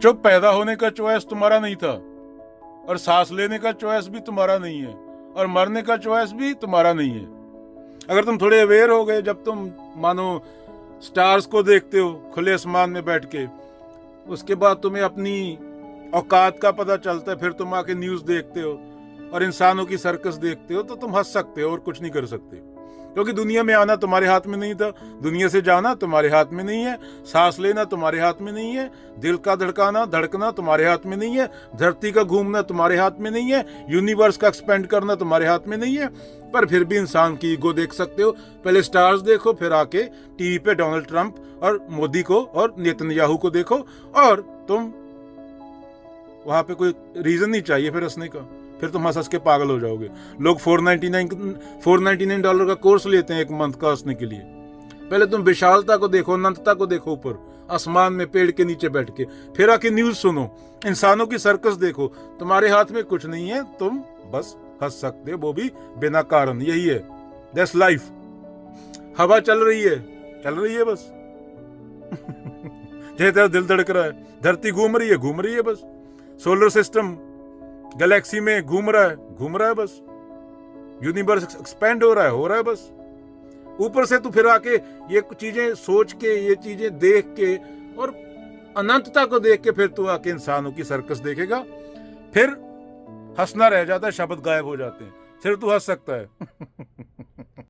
चुप, पैदा होने का चॉइस तुम्हारा नहीं था, और सांस लेने का चॉइस भी तुम्हारा नहीं है, और मरने का चॉइस भी तुम्हारा नहीं है। अगर तुम थोड़े अवेयर हो गए, जब तुम मानो स्टार्स को देखते हो खुले आसमान में बैठ के, उसके बाद तुम्हें अपनी औकात का पता चलता है, फिर तुम आके न्यूज़ देखते हो और इंसानों की सर्कस देखते हो, तो तुम हंस सकते हो और कुछ नहीं कर सकते, क्योंकि दुनिया में आना तुम्हारे हाथ में नहीं था, दुनिया से जाना तुम्हारे हाथ में नहीं है, सांस लेना तुम्हारे हाथ में नहीं है, दिल का धड़कना तुम्हारे हाथ में नहीं है, धरती का घूमना तुम्हारे हाथ में नहीं है, यूनिवर्स का एक्सपेंड करना तुम्हारे हाथ में नहीं है। पर फिर भी इंसान की ईगो देख सकते हो। पहले स्टार्स देखो, फिर आके टीवी पे डोनाल्ड ट्रंप और मोदी को और नेतन्याहू को देखो, और तुम वहां पे कोई रीजन नहीं चाहिए फिर हंसने का, फिर तुम हंस के पागल हो जाओगे। लोग $499 का कोर्स लेते हैं एक मंथ का हंसने के लिए। पहले तुम विशालता को देखो, अनंतता को देखो, ऊपर आसमान में पेड़ के नीचे बैठ के, फिर आके न्यूज सुनो, इंसानों की सर्कस देखो। तुम्हारे हाथ में कुछ नहीं है, तुम बस हंस सकते हो, वो भी बिना कारण। यही है, दैट्स लाइफ। हवा चल रही है बस जैसे तेरा दिल धड़क रहा है, धरती घूम रही है बस, सोलर सिस्टम गैलेक्सी में घूम रहा है बस, यूनिवर्स एक्सपेंड हो रहा है बस। ऊपर से तू फिर आके ये चीजें सोच के, ये चीजें देख के और अनंतता को देख के, फिर तू आके इंसानों की सर्कस देखेगा, फिर हंसना रह जाता है, शब्द गायब हो जाते हैं, फिर तू हंस सकता है